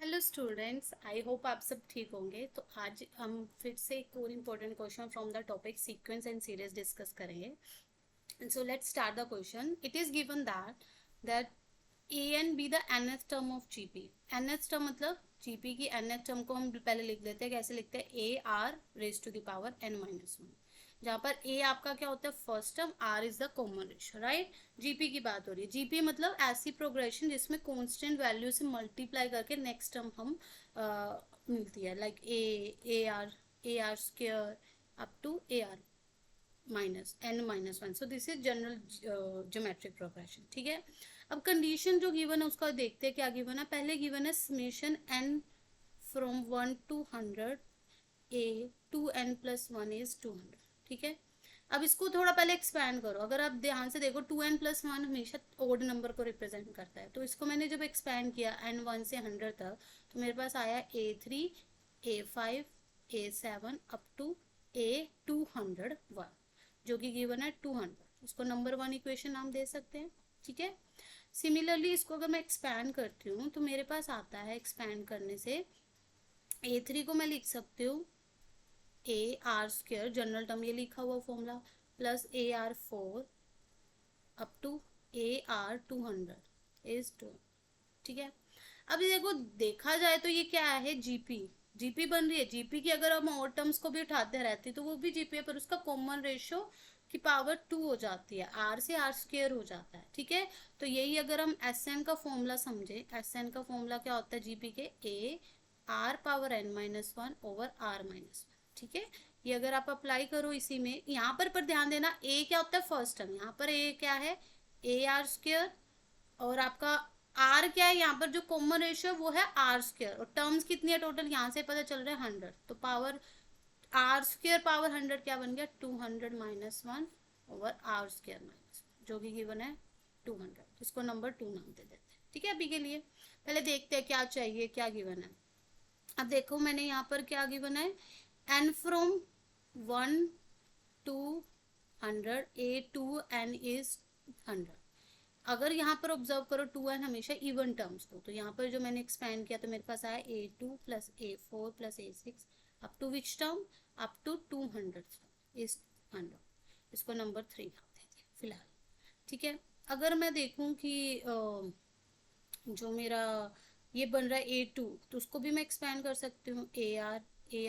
Hello students, I hope आप सब ठीक होंगे। तो आज हम फिर से एक और important question from the topic sequence and series discuss करेंगे। So let's start the question. It is given that a n be the nth term of GP. nth term मतलब जीपी की nth टर्म को हम पहले लिख देते हैं। कैसे लिखते हैं? A r raise to the power n-1, जहाँ पर ए आपका क्या होता है? First term, r is the common ratio, right. GP की बात हो रही है। जीपी मतलब ऐसी प्रोग्रेशन जिसमें कांस्टेंट वैल्यू से मल्टीप्लाई करके नेक्स्ट टर्म हम मिलती है, like a r square up to a r minus n-1। So this is general geometric progression, ठीक है। अब कंडीशन जो गिवन है उसका देखते हैं क्या गिवन है। पहले गिवन है summation n from 1 to 100 a 2n+1 is 200, ठीक है। अब इसको थोड़ा पहले एक्सपैंड करो। अगर आप ध्यान से देखो 2n+1 हमेशा ओड नंबर को रिप्रेजेंट करता है। तो इसको मैंने जब एक्सपैंड किया n1 से 100 तक, तो मेरे पास आया a3 a5 a7 up to a201, जो कि गिवन है 200। इसको नंबर 1 इक्वेशन नाम दे सकते हैं, ठीक है। सिमिलरली इसको अगर मैं एक्सपैंड करती हूँ तो मेरे पास आता है, एक्सपैंड करने से a3 को मैं लिख सकती हूँ a r square, general term ये लिखा हुआ formula, plus a r 4 up to a r 200 is 2, ठीक है। अभी देखो, देखा जाए तो ये क्या है? जीपी। जीपी बन रही है। जीपी की अगर हम और टर्म्स को भी उठाते रहते तो वो भी जीपी है, पर उसका कॉमन रेशियो की पावर 2 हो जाती है, आर से आर स्क्र हो जाता है, ठीक है। तो यही अगर हम एस एन का फॉर्मूला समझे, एस एन का फॉर्मूला क्या होता है जीपी के? A R power n-1 over r-1, ठीक है। ये अगर आप अप्लाई करो इसी में, यहाँ पर ध्यान देना, ए क्या होता है? First term. यहाँ पर ए क्या है? A r square. और आपका आर क्या है? यहाँ पर जो कॉमन रेशियो है वो है आर स्क्र। और टर्म्स कितनी है टोटल? यहाँ से पता चल रहा है 100। तो पावर आर स्क्र पावर 100 क्या बन गया? 200-1 ओवर आर स्क्र माइनस, जो कि गिवन है 200। इसको नंबर 2 नाम दे देते हैं, ठीक है। अभी के लिए पहले देखते हैं क्या चाहिए, क्या गिवन है। अब देखो मैंने यहाँ पर क्या गिवन है, n from 1 to 100 a2n is 100। अगर यहाँ पर ऑब्जर्व करो 2n हमेशा इवन टर्म्स को, तो यहाँ पर जो मैंने एक्सपेंड किया तो मेरे पास आया a2+a4+a6 up to which term? Up to 200 is 100। इसको नंबर 3 नाम देते हैं फिलहाल, ठीक है। अगर मैं देखूं कि जो मेरा ये बन रहा है a2, तो उसको भी मैं एक्सपेंड कर सकती हूँ, a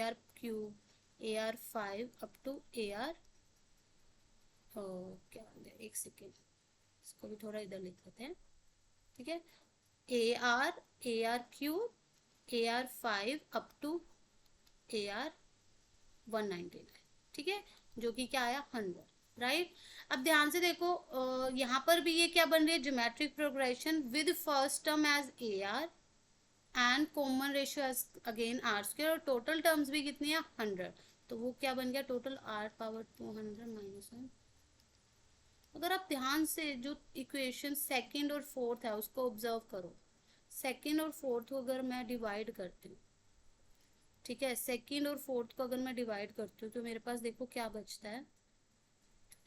r cube AR5 up to AR, क्या बन गया, एक सेकेंड, इसको भी थोड़ा इधर लिख देते हैं, ठीक है। AR cube AR5 up to AR199, ठीक है, जो कि क्या आया? 100, राइट। अब ध्यान से देखो, यहाँ पर भी ये क्या बन रही है? Geometric progression with first term as AR and common ratio as again r square, और टोटल टर्म्स भी कितनी है? 100। तो वो क्या बन गया? Total r power 200-1। अगर आप ध्यान से जो इक्वेशन सेकंड और फोर्थ है उसको ऑब्जर्व करो, सेकंड और फोर्थ को अगर मैं डिवाइड करती हूँ, ठीक है, सेकंड और फोर्थ को अगर मैं डिवाइड करती हूँ तो मेरे पास देखो क्या बचता है,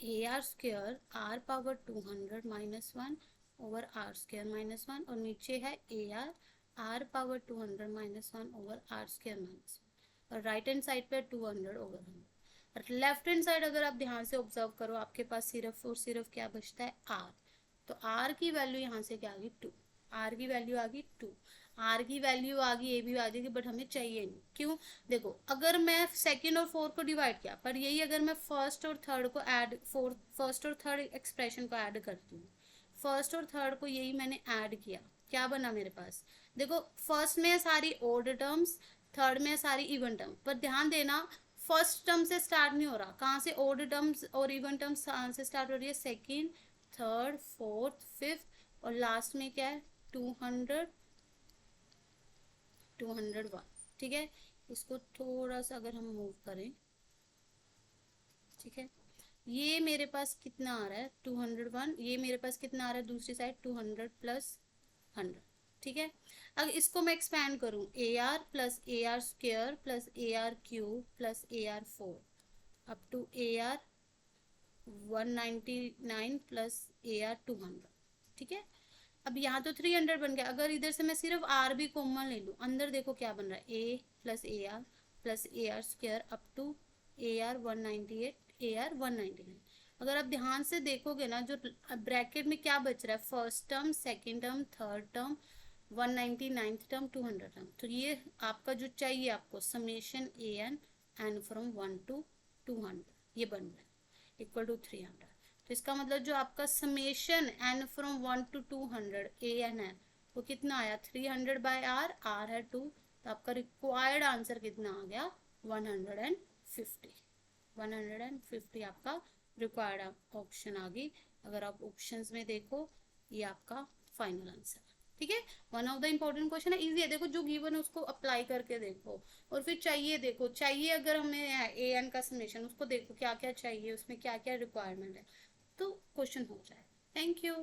a r square r power 200-1 over r square -1, और नीचे है a r r power 200-1 over r square -1, और राइट हैंड साइड पे 200 ओवर 100। और लेफ्ट हैंड साइड अगर आप ध्यान से ऑब्जर्व करो, आपके पास सिर्फ और सिर्फ क्या बचता है? आर। तो आर की वैल्यू यहाँ से क्या आ गई? 2। आर की वैल्यू आ गई 2। आर की वैल्यू आ गई, ए भी आ जाएगी, बट हमें चाहिए नहीं। क्यों? देखो, अगर मैं सेकंड और फोर्थ को डिवाइड किया, पर यही अगर मैं फर्स्ट और थर्ड को ऐड, फर्स्ट और थर्ड एक्सप्रेशन को ऐड करती हूँ, फर्स्ट और थर्ड को यही मैंने ऐड किया, क्या बना मेरे पास? देखो, फर्स्ट में सारी ओड टर्म्स, थर्ड में सारी इवन टर्म, पर ध्यान देना फर्स्ट टर्म से स्टार्ट नहीं हो रहा। कहाँ से? ओड टर्म्स और इवन टर्म्स से स्टार्ट हो रही है, सेकेंड, थर्ड, फोर्थ, फिफ्थ, और लास्ट में क्या है? 201, ठीक है। इसको थोड़ा सा अगर हम मूव करें, ठीक है, ये मेरे पास कितना आ रहा है? 201। ये मेरे पास कितना आ रहा है दूसरी साइड? 200+100, ठीक है। अगर इसको मैं एक्सपैंड करूं, a r plus a r square plus a r cube plus AR4 up to AR199 plus AR200, ठीक है। अब यहाँ तो 300 बन गया, अगर इधर से मैं सिर्फ आर भी कॉमन ले लूँ, अंदर देखो क्या बन रहा है, a plus a r square up to a r 198 a r 199। अगर आप ध्यान से देखोगे ना, जो ब्रैकेट में क्या बच रहा है, first term, second term, third term, 199th term, 200 term, तो ये आपका जो चाहिए आपको summation a n from 1 to 200 ये बन रहा है इक्वल टू 300। तो इसका मतलब जो आपका summation n from 1 to 200 a n है वो कितना आया, 300 बाय आर, आर है 2, तो आपका रिक्वायर्ड आंसर कितना आ गया, 150। 150 आपका रिक्वायर्ड ऑप्शन आ गई। अगर आप ऑप्शंस में देखो ये आपका फाइनल आंसर, ठीक है। One of the important question है, इजी है, देखो जो गिवन है उसको अप्लाई करके देखो, और फिर चाहिए देखो, चाहिए अगर हमें ए एन का समेशन, उसको देखो क्या क्या चाहिए, उसमें क्या क्या रिक्वायरमेंट है, तो क्वेश्चन हो जाए। Thank you.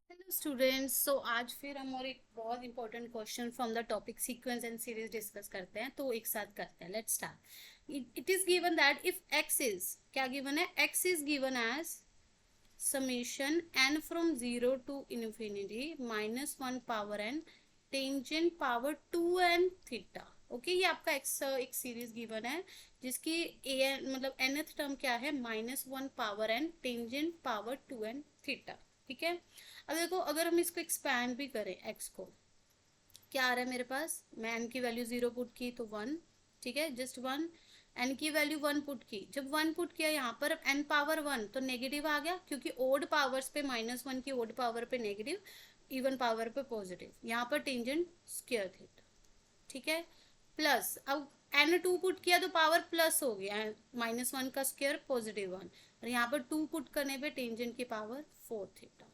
Hello students, so आज फिर हम और एक बहुत important question from the topic sequence and series discuss करते हैं, तो एक साथ करते हैं। Let's start. It is given that if x is, क्या गिवन है, x is given as summation n from 0 to infinity minus 1 power n tangent power 2n theta। Okay, ये आपका एक्स एक सीरीज गिवन है जिसकी ए मतलब nth टर्म क्या है, -1 power n tangent power 2n theta, ठीक है। अब देखो अगर हम इसको एक्सपैंड भी करें x को, क्या आ रहा है मेरे पास, मैं n की वैल्यू 0 पुट की तो 1, ठीक है, जस्ट 1। n की वैल्यू 1 पुट की, जब 1 पुट किया यहाँ पर n पावर 1 तो नेगेटिव आ गया, क्योंकि ओड पावर्स पे -1 की ओड पावर पे नेगेटिव, इवन पावर पे पॉजिटिव, यहाँ पर टेंजेंट स्क्वायर थीटा, ठीक है। प्लस अब n2 पुट किया तो पावर प्लस हो गया, -1 का स्क्वायर +1, और यहाँ पर 2 पुट करने पे टेंजेंट की पावर 4 थीटा।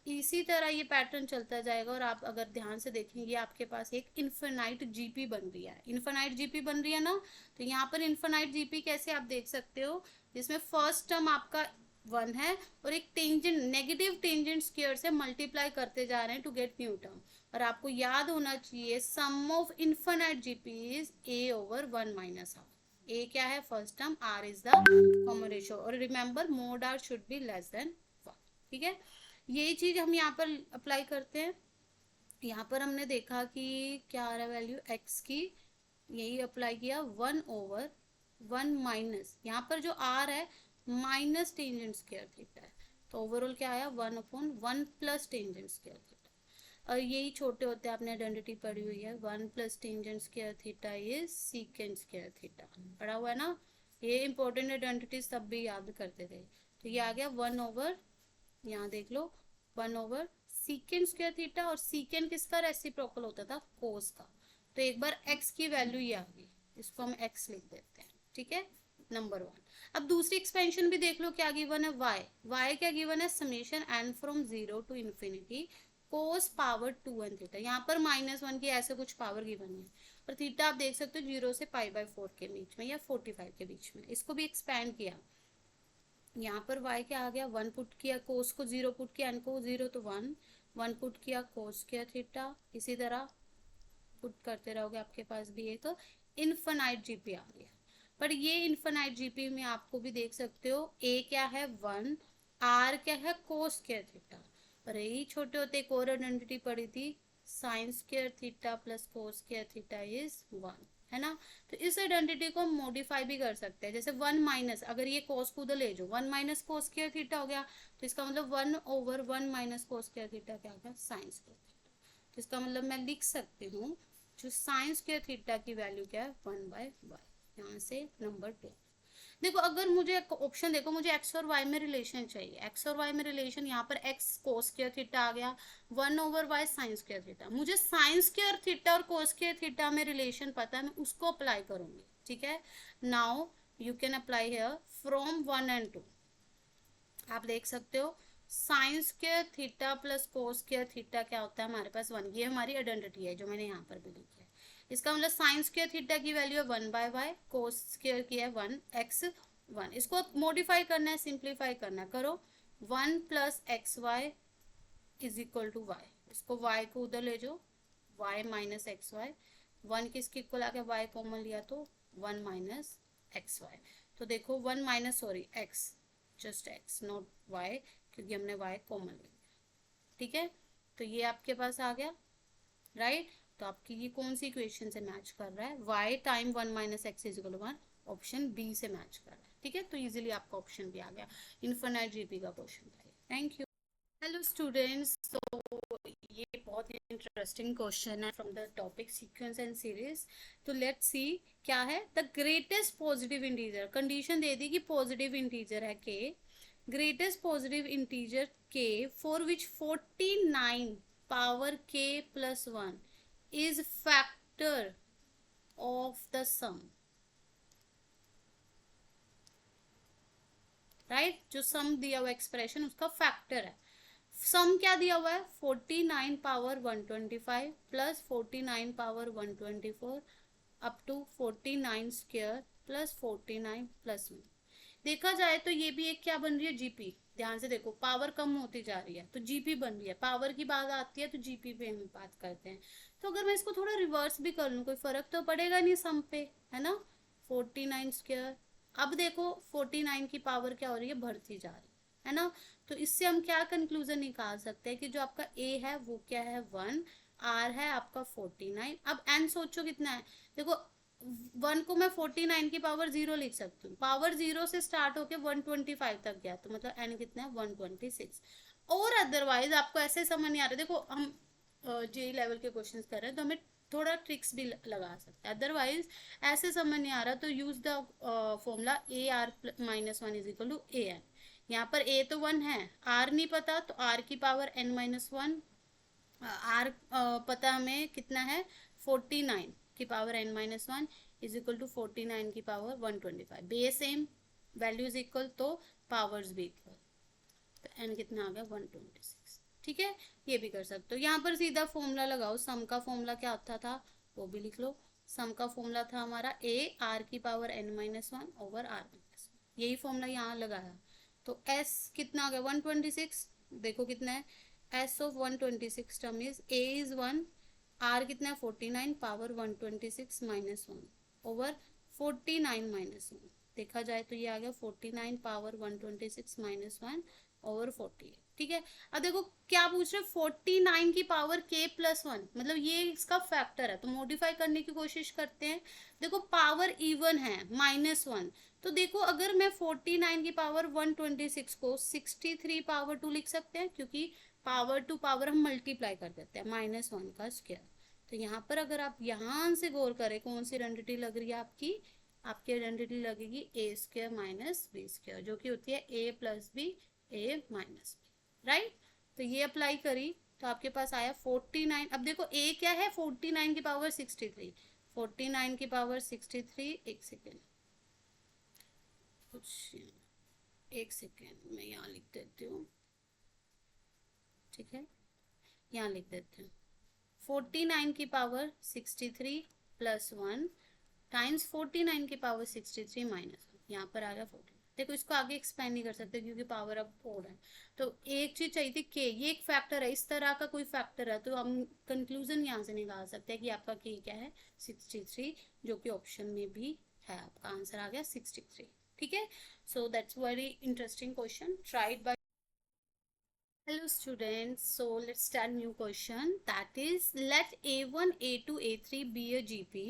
इसी तरह ये पैटर्न चलता जाएगा, और आप अगर ध्यान से देखेंगे आपके पास एक इन्फिनाइट जीपी बन रही है, इन्फिनाइट जीपी बन रही है ना। तो यहाँ पर इन्फिनाइट जीपी कैसे आप देख सकते हो, जिसमें फर्स्ट टर्म आपका 1 है और एक टेंजेंट नेगेटिव टेंजेंट स्क्वायर से मल्टीप्लाई करते जा रहे हैं टू गेट न्यू टर्म। और आपको याद होना चाहिए sum of infinite GP is a over 1 minus half. a क्या है, first term, r is the common ratio, और remember mod r should be less than 1, ठीक है। यही चीज हम यहाँ पर अप्लाई करते हैं। यहाँ पर हमने देखा कि क्या आ रहा है वैल्यू x की, यही अप्लाई किया 1 ओवर 1 माइनस, यहाँ पर जो r है माइनस टेंजेंट स्क्वायर थीटा है, तो ओवरऑल क्या आया 1/1 प्लस टेंजेंट स्क्वायर थीटा। और यही छोटे होते आपने आइडेंटिटी पढ़ी हुई है, 1 plus tangent square theta is secant square theta, पढ़ा हुआ है ना। ये इंपॉर्टेंट आइडेंटिटी सब भी याद करते थे। तो ये आ गया 1 ओवर, यहाँ देख लो 1 ओवर सीकेंट स्क्वायर थीटा, और सीकेंट किसका रेसिप्रोकल होता था, कोस का। तो एक बार x की वैल्यू ये आ गई, इसको हम x लिख देते हैं, ठीक है, नंबर 1। अब दूसरी एक्सपेंशन भी देख लो, क्या गिवन है, y क्या गिवन है, summation n from 0 to infinity cos power 2n theta. यहाँ पर -1 की ऐसे कुछ पावर गिवन है, और थीटा आप देख सकते हो 0 से π/4 के बीच में या 45 के बीच में। इसको भी एक्सपैंड किया, यहाँ पर y क्या आ गया, 1 पुट किया, कोस को 0 पुट किया, n को 0 तो 1 पुट किया कोस स्क्वायर थीटा, इसी तरह पुट करते रहोगे, आपके पास भी एक इन्फिनाइट जीपी आ गया। पर ये इन्फिनाइट जीपी में आपको भी देख सकते हो a क्या है 1, r क्या है कोस स्क्वायर थीटा, पर यही छोटे होते एक और आइडेंटिटी पड़ी थी, sine square theta plus cos square theta is 1, है ना। तो इस आइडेंटिटी को मॉडिफाई भी कर सकते हैं, जैसे 1 माइनस, अगर ये कोस को उधर ले जाओ 1 माइनस कोस स्क्वायर थीटा हो गया, तो इसका मतलब 1 over 1 minus cos square theta क्या होगा, साइन स्क्वायर थीटा। तो इसका मतलब मैं लिख सकती हूँ जो साइन स्क्वायर थीटा की वैल्यू क्या है 1/y, यहाँ से नंबर 2। देखो अगर मुझे ऑप्शन देखो, मुझे x और y में रिलेशन चाहिए, x और y में रिलेशन, यहाँ पर x कोस स्क्वायर थीटा आ गया, 1 over y sine square theta. मुझे साइन स्क्वायर थीटा और कोस स्क्वायर थीटा में रिलेशन पता है, मैं उसको अप्लाई करूंगी, ठीक है। Now you can apply here from 1 and 2। आप देख सकते हो sine square theta plus cos square theta क्या होता है हमारे पास 1, ये हमारी आइडेंटिटी है जो मैंने यहाँ पर भी लिखी है। इसका मतलब साइन स्क्वायर थीटा की वैल्यू है 1/y, कोस स्क्वायर की है 1x1। इसको मॉडिफाई करना है, सिंप्लीफाई करना है, करो 1 plus xy is equal to y। इसको y को उधर ले जाओ, y माइनस xy, 1 किसके इक्वल आ गया, y कॉमन लिया तो 1 माइनस xy। तो देखो 1 minus sorry x, just x not y, क्योंकि हमने y कॉमन लिया, ठीक है। तो ये आपके पास आ गया, राइट। तो आपकी ये कौन सी इक्वेशन से मैच कर रहा है, y time 1 minus x is equal to 1, option B से मैच कर रहा है, ठीक है। तो इजीली आपका ऑप्शन भी आ गया, इनफाइनाइट जीपी का क्वेश्चन था। Thank you. हेलो स्टूडेंट्स, तो ये बहुत ही इंटरेस्टिंग क्वेश्चन है from the topic sequence and series. तो लेट्स सी क्या है, the greatest positive integer, condition दे दी कि पॉजिटिव इंटीजर है k, greatest positive integer k for which 49 power k plus 1 is factor of the sum, right. जो sum दिया हुआ एक्सप्रेशन उसका फैक्टर है। सम क्या दिया हुआ है, 49 power 125 plus 49 power 124 up to 49 square plus 49 plus 1। देखा जाए तो ये भी एक क्या बन रही है, जीपी। ध्यान से देखो, पावर कम होती जा रही है तो जीपी बन रही है, पावर की बात आती है तो जीपी पे हम बात करते हैं। तो अगर मैं इसको थोड़ा रिवर्स भी कर लूँ कोई फर्क तो पड़ेगा नहीं सम पे, है ना। 49 स्क्वायर, अब देखो 49 की पावर क्या हो रही है, बढ़ती जा रही है ना। तो इससे हम क्या कंक्लूजन निकाल सकते हैं कि जो आपका ए है वो क्या है 1, आर है आपका 49। अब एन सोचो कितना है, देखो 1 को मैं 49 की पावर 0 लिख सकती हूँ, पावर 0 से स्टार्ट होके 125 तक गया तो मतलब एन कितना है 126। और अदरवाइज आपको ऐसे समझ नहीं आ रहा, देखो हम जे लेवल के क्वेश्चन कर रहे हैं तो हमें थोड़ा ट्रिक्स भी लगा सकते हैं, अदरवाइज ऐसे समझ नहीं आ रहा तो use the formula a r minus 1 is equal to a n. यहाँ पर ए तो 1 है, आर नहीं पता तो आर की पावर एन माइनस 1, आर पता हमें कितना है 49 की power n minus 1 is equal to 49 की power 125, base same, values equal तो पावर्स भी इक्वल, तो n कितना आ गया 126, ठीक है। ये भी कर सकते हो, यहाँ पर सीधा फॉर्मूला लगाओ, सम का फॉर्मूला क्या होता था वो भी लिख लो। सम का फॉर्मूला था हमारा a r की power n minus 1 over r minus 1, यही फॉर्मूला यहाँ लगाया तो s कितना आ गया 126। देखो कितना है, s of 126 term is a is 1, r कितना है 49 पावर 126 माइनस 1 ओवर 49 माइनस 1। देखा जाए तो ये आ गया 49 पावर 126 माइनस 1 ओवर 48, ठीक है। अब देखो क्या पूछ रहे 49 की पावर k प्लस 1, मतलब ये इसका फैक्टर है तो मॉडिफाई करने की कोशिश करते हैं। देखो पावर इवन है -1, तो देखो अगर मैं 49 की पावर 126 को 63 पावर 2 लिख सकते हैं, क्योंकि पावर टू पावर हम मल्टीप्लाई कर देते हैं -1 का स्क्वायर। तो यहाँ पर अगर आप यहाँ से गौर करें कौन सी आइडेंटिटी लग रही है आपकी आइडेंटिटी लगेगी ए स्क्वायर माइनस बी स्क्वायर, जो कि होती है a plus B A minus B, right. तो ये अप्लाई करी तो आपके पास आया 49। अब देखो ए क्या है 49 की पावर 63, 49 की पावर 63, एक सेकेंड कुछ, एक सेकेंड मैं यहाँ लिख देती हूँ, ठीक है, यहाँ लिख देते हैं 49 की पावर 63 प्लस 1 टाइम्स 49 की पावर 63 माइनस 1, यहाँ पर आ गया 40। देखो इसको आगे एक्सपेंड नहीं कर सकते क्योंकि पावर अब ओड है, तो एक चीज चाहिए थी के, ये एक फैक्टर है, इस तरह का कोई फैक्टर है तो हम कंक्लूजन यहाँ से निकाल सकते हैं कि आपका के क्या है 63, जो कि ऑप्शन में भी है, आपका आंसर आ गया 63, ठीक है। So that's very interesting question, tried bye. Hello students, so let's start new question, that is let a1 a2 a3 be a gp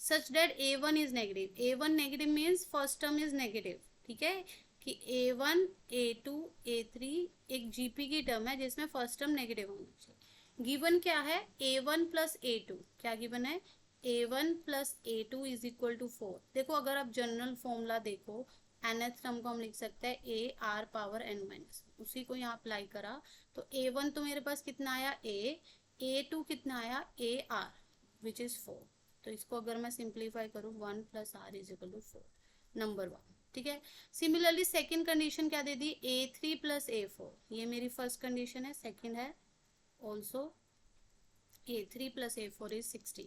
such that a1 is negative, a1 negative means first term is negative, ठीक है, कि a1 a2 a3 एक gp की term है जिसमें first term negative होना चाहिए। Given क्या है a1 प्लस a2, क्या गिवन है a1 plus a2 is equal to 4। देखो अगर आप जनरल फॉर्मूला देखो nth टर्म को हम लिख सकते हैं a r power n minus, उसी को यहाँ अप्लाई करा तो a1 तो मेरे पास कितना आया a2 कितना आया a r विच इज 4। तो इसको अगर मैं सिंप्लीफाई करूँ 1 plus r is equal to 4, number 1, ठीक है। सिमिलरली सेकेंड कंडीशन क्या दे दी a3 प्लस a4, ये मेरी फर्स्ट कंडीशन है, सेकेंड है also a3 plus a4 is 16,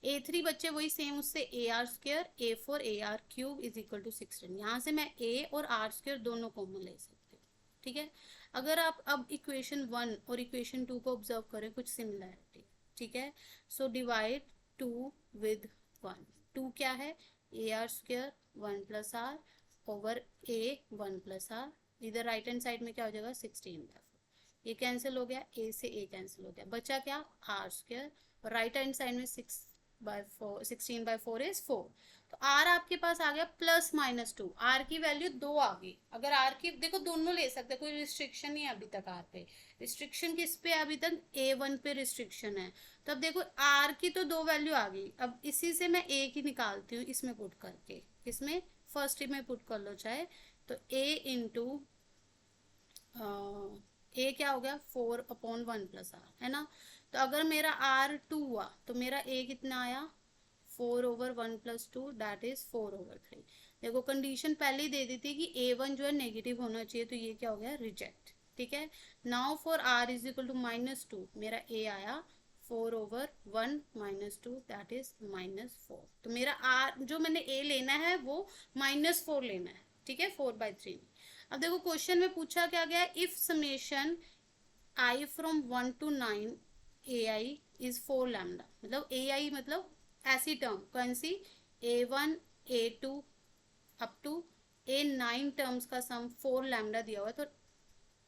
a3 बच्चे वही सेम उससे a r square a4 a r cube is equal to 16, यहाँ से मैं a और r स्क्र दोनों कॉमन ले सकती हूँ, ठीक है। अगर आप अब इक्वेशन 1 और इक्वेशन 2 को ऑब्जर्व करें कुछ सिमिलैरिटी, ठीक है। सो डिवाइड 2 विद 1, 2 क्या है a r square 1 plus r over a 1 plus r, इधर राइट हैंड साइड में क्या हो जाएगा 16, ये कैंसिल हो गया, ए से ए कैंसिल हो गया, बचा क्या आर स्क्वायर, और राइट हैंड साइड में 6/4 16/4 इज 4। तो आर आपके पास आ गया +-2, आर की वैल्यू 2 आ गई। अगर आर की देखो दोनों ले सकते, कोई रिस्ट्रिक्शन नहीं है अभी तक आर पे। रिस्ट्रिक्शन किस पे है अभी तक, A1 पे रिस्ट्रिक्शन है। तो अब देखो आर की तो 2 वैल्यू आ गई, अब इसी से मैं ए की निकालती हूँ, इसमें पुट करके, किसमें फर्स्ट में पुट कर लो चाहे, तो a इंटू ए क्या हो गया 4/1 + r, है ना। तो अगर मेरा r 2 हुआ तो मेरा a कितना आया 4/1 + 2 दैट इज 4/3। देखो कंडीशन पहले ही दे दी थी कि a1 जो है नेगेटिव होना चाहिए, तो ये क्या हो गया रिजेक्ट, ठीक है। Now for r is equal to -2, मेरा a आया 4/1 - 2 दैट इज -4। तो मेरा r जो मैंने a लेना है वो -4 लेना है, ठीक है, 4/3। अब देखो क्वेश्चन में पूछा क्या गया, if summation i from 1 to 9 ai is 4 lambda, मतलब ai मतलब ऐसी टर्म कौन सी, a1 a2 up to a9 terms का सम 4 लैम्डा दिया हुआ है, तो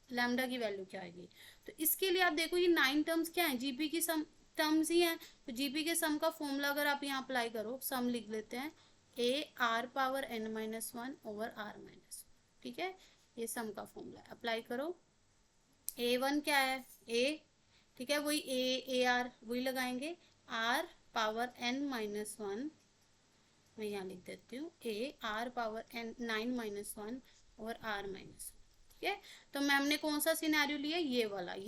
लैम्डा की वैल्यू क्या आएगी। तो इसके लिए आप देखो ये 9 टर्म्स क्या है, जीपी की सम टर्म्स ही हैं। तो जीपी के सम का फॉर्मूला अगर आप यहाँ अप्लाई करो, सम लिख लेते हैं a r⁻n−1/r−1, ठीक है, ये सम का फॉर्मूला है, अप्लाई करो। a1 क्या है a, ठीक है, वही ए आर वही लगाएंगे, r⁻n−1, मैं यहाँ लिख देती हूँ a r⁻n9−1 और r-1, ठीक है। तो मैम ने कौन सा सिनेरियो लिया, ये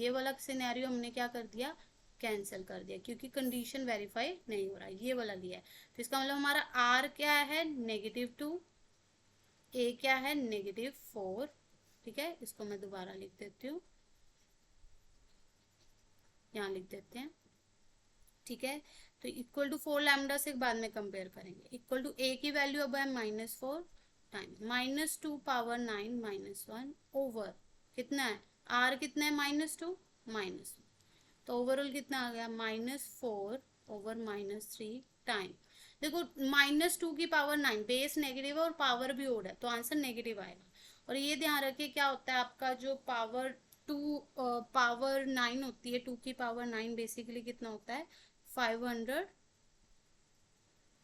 वाला सिनेरियो हमने क्या कर दिया, कैंसिल कर दिया, क्योंकि कंडीशन वेरीफाई नहीं हो रहा, ये वाला लिया है। तो इसका मतलब हमारा r क्या है -2, a क्या है -4, ठीक है, इसको मैं दोबारा लिख देती हूँ, यहाँ लिख देते हैं, ठीक है। तो इक्वल टू 4 लैम्डा से बाद में कंपेयर करेंगे, इक्वल टू a की वैल्यू अब है -4 टाइम -2⁻9 -1 ओवर कितना है r कितना है -2 -1, तो ओवरऑल कितना आ गया -4/-3 टाइम। देखो -2 की पावर 9, बेस नेगेटिव है और पावर भी ओड है, तो आंसर नेगेटिव आएगा। और ये ध्यान रखिए क्या होता है आपका जो पावर 9 होती है, 2 की पावर 9 बेसिकली कितना होता है 512,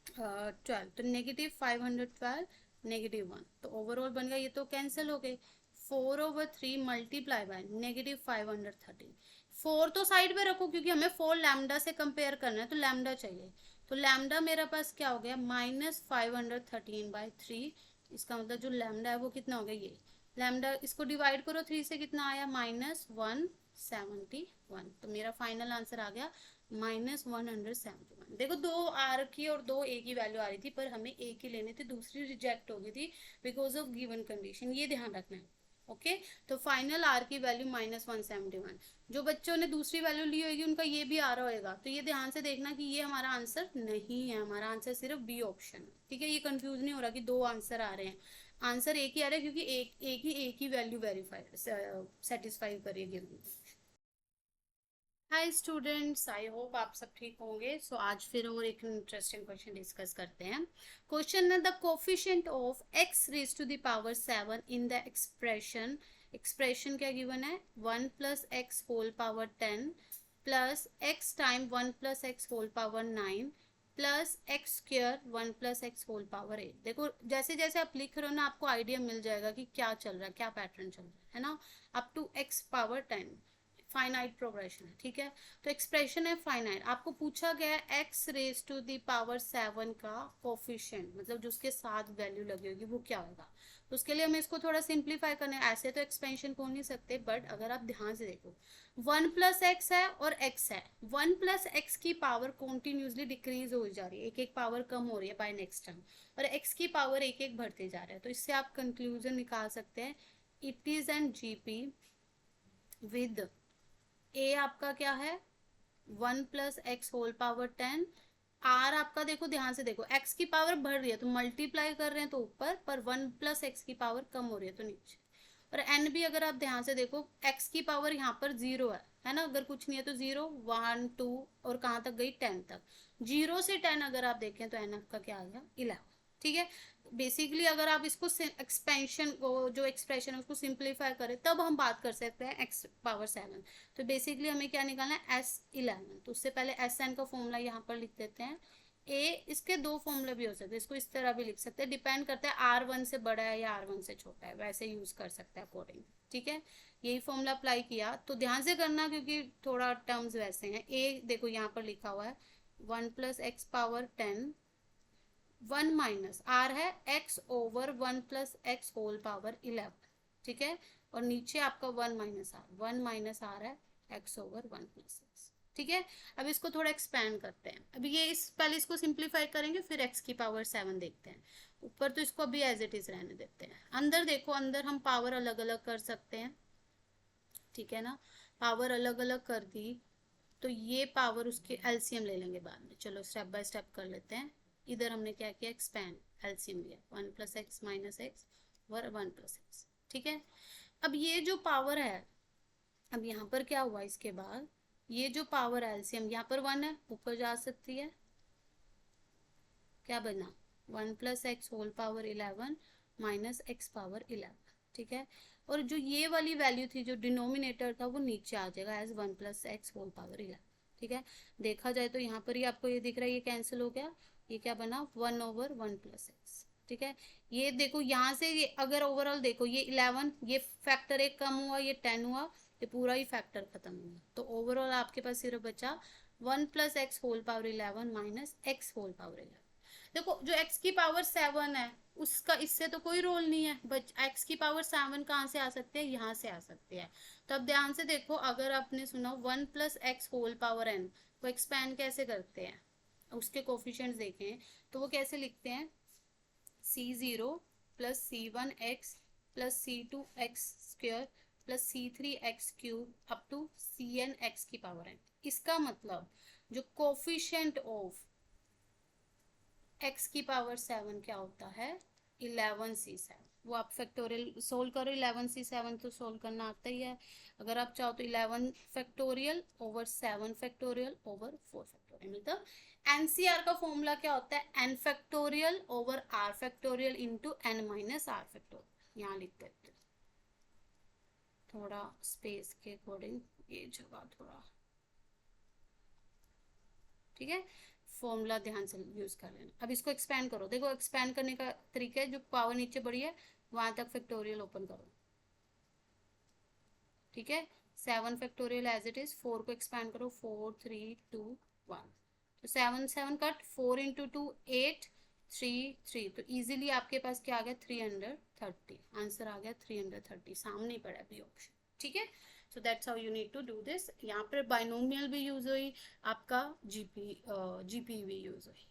तो -512 -1, तो ओवरऑल बन गया, ये तो कैंसिल हो गए, 4/3 मल्टीप्लाई बाय -513। 4 तो साइड पे रखो क्योंकि हमें 4 लैम्डा से कंपेयर करना है, तो लैम्डा चाहिए, तो लैम्डा मेरे पास क्या हो गया -513/3। इसका मतलब जो लैम्डा है वो कितना हो गया, ये लैम्डा इसको डिवाइड करो 3 से, कितना आया -171, तो मेरा फाइनल आंसर आ गया -171। देखो 2 आर की और 2 ए की वैल्यू आ रही थी, पर हमें ए की लेनी थी, दूसरी रिजेक्ट हो गई थी बिकॉज ऑफ गिवन कंडीशन, ये ध्यान रखना है, ओके। तो फाइनल आर की वैल्यू -171। जो बच्चों ने दूसरी वैल्यू ली होगी उनका ये भी आ रहा होगा, तो ये ध्यान से देखना कि ये हमारा आंसर नहीं है, हमारा आंसर सिर्फ बी ऑप्शन है, ठीक है। ये कंफ्यूज नहीं हो रहा कि 2 आंसर आ रहे हैं, आंसर एक ही आ रहा है, क्योंकि एक ही वैल्यू वेरीफाई सेटिस्फाई करेगी। हाय स्टूडेंट्स, आई होप आप सब ठीक होंगे। सो आज फिर और एक इंटरेस्टिंग क्वेश्चन डिस्कस करते हैं। क्वेश्चन है the coefficient of x⁻⁷ in the expression क्या गिवन है 1 + x⁻10 plus x time 1 + x⁻9 plus x² 1 + x⁻8। देखो जैसे जैसे आप लिख रहे हो ना, आपको आइडिया मिल जाएगा कि क्या चल रहा है, क्या पैटर्न चल रहा है ना। Up to x⁻10 finite progression है, ठीक है। तो एक्सप्रेशन है फाइनाइट, आपको पूछा गया है x⁻7 का कोफिशिएंट, मतलब जो उसके साथ वैल्यू लगी होगी वो क्या होगा। तो उसके लिए हमें इसको थोड़ा सिंप्लीफाई करना है, ऐसे तो एक्सपेंशन को नहीं सकते, बट अगर आप ध्यान से देखो 1 + x है और x है, 1 + x की पावर कॉन्टिन्यूसली डिक्रीज हो जा रही है, एक एक पावर कम हो रही है बाय नेक्स्ट टर्म, और x की पावर एक एक बढ़ते जा रहा है। तो इससे आप कंक्लूजन निकाल सकते हैं, it is an GP with a आपका क्या है 1 + x⁻10, आर आपका देखो ध्यान से देखो x की पावर बढ़ रही है तो मल्टीप्लाई कर रहे हैं तो ऊपर, पर 1 + x की पावर कम हो रही है तो नीचे। और एन भी अगर आप ध्यान से देखो x की पावर यहाँ पर 0 है ना, अगर कुछ नहीं है तो 0 1 2 और कहाँ तक गई 10 तक, 0 से 10 अगर आप देखें तो एन आपका क्या आ गया 11, ठीक है। बेसिकली अगर आप इसको एक्सपेंशन को जो एक्सप्रेशन है उसको सिंप्लीफाई करें तब हम बात कर सकते हैं x⁻7। तो बेसिकली हमें क्या निकालना है S11। तो उससे पहले Sn का फॉर्मूला यहाँ पर लिख देते हैं। इसके दो फॉर्मूले भी हो सकते हैं, इसको इस तरह भी लिख सकते हैं, डिपेंड करता है R1 से बड़ा है या R1 से छोटा है, वैसे यूज कर सकते हैं अकॉर्डिंग। ठीक है, यही फॉर्मूला अप्लाई किया तो ध्यान से करना क्योंकि थोड़ा टर्म्स वैसे हैं। देखो यहाँ पर लिखा हुआ है 1+x⁻10, 1 माइनस आर है x/1+x⁻11। ठीक है, और नीचे आपका 1 - r है x/1+x। ठीक है, अब इसको थोड़ा एक्सपैंड करते हैं। अभी पहले इसको सिंप्लीफाई करेंगे फिर x⁻7 देखते हैं। ऊपर तो इसको अभी एज इट इज रहने देते हैं। अंदर देखो, अंदर हम पावर अलग अलग कर सकते हैं। ठीक है ना, पावर अलग अलग कर दी तो ये पावर उसके एलसीएम ले लेंगे बाद में। चलो स्टेप बाय स्टेप कर लेते हैं। इधर हमने क्या किया, एक्सपैंड, एलसीएम लिया 1+x - x और 1+x। ठीक है, अब ये जो पावर है, अब यहाँ पर क्या हुआ, इसके बाद ये जो पावर एलसीएम यहाँ पर 1 है, ऊपर जा सकती है, क्या बना 1+x⁻11 - x⁻11। ठीक है, और जो ये वाली वैल्यू थी जो डिनोमिनेटर था वो नीचे आ जाएगा एज 1+x⁻11। ठीक है, देखा जाए तो यहाँ पर ही आपको ये दिख रहा है, ये कैंसिल हो गया, ये क्या बना 1/1+x। ठीक है, ये देखो यहाँ से ये अगर ओवरऑल देखो ये 11, ये फैक्टर एक कम हुआ, ये 10 हुआ, ये पूरा ही फैक्टर खत्म हुआ। तो ओवरऑल आपके पास सिर्फ बचा 1+x⁻11 - x⁻11। देखो जो x की पावर 7 है उसका इससे तो कोई रोल नहीं है, बट x की पावर 7 कहाँ से आ सकते हैं, यहाँ से आ सकते हैं। तो अब ध्यान से देखो, अगर आपने सुना 1+x⁻n को एक्सपैंड कैसे करते हैं, उसके कोफिशिएंट्स देखें तो वो कैसे लिखते हैं, c0 + c1x + c2x² + c3x³ up to cnx की पावर n। इसका मतलब जो कोफिशिएंट ऑफ x की पावर 7 क्या होता है, 11c7। वो आप फैक्टोरियल सोल्व करो, 11c7 तो सोल्व करना आता ही है। अगर आप चाहो तो 11 factorial over 7 factorial over 4 factorial, मतलब एनसीआर का फॉर्मूला क्या होता है, n factorial over r factorial into n minus r factorial. यहाँ लिख देते हैं थोड़ा स्पेस के अकॉर्डिंग, ये जगह थोड़ा, ठीक है, फॉर्मूला ध्यान से यूज कर लेना। अब इसको एक्सपैंड करो, देखो एक्सपैंड करने का तरीका है, जो पावर नीचे बढ़ी है वहां तक फैक्टोरियल ओपन करो। ठीक है, 7 फैक्टोरियल एज इट इज, 4 को एक्सपैंड करो, 4 3 2 1। तो 7 7 कट, 4 × 2 8 3 3। तो इजीली आपके पास क्या आ गया, 330। आंसर आ गया 330, सामने ही पड़ा अभी ऑप्शन। ठीक है, so that's how you need to do this. यहाँ पर बाइनोमियल भी यूज हुई, आपका जीपी भी यूज हुई।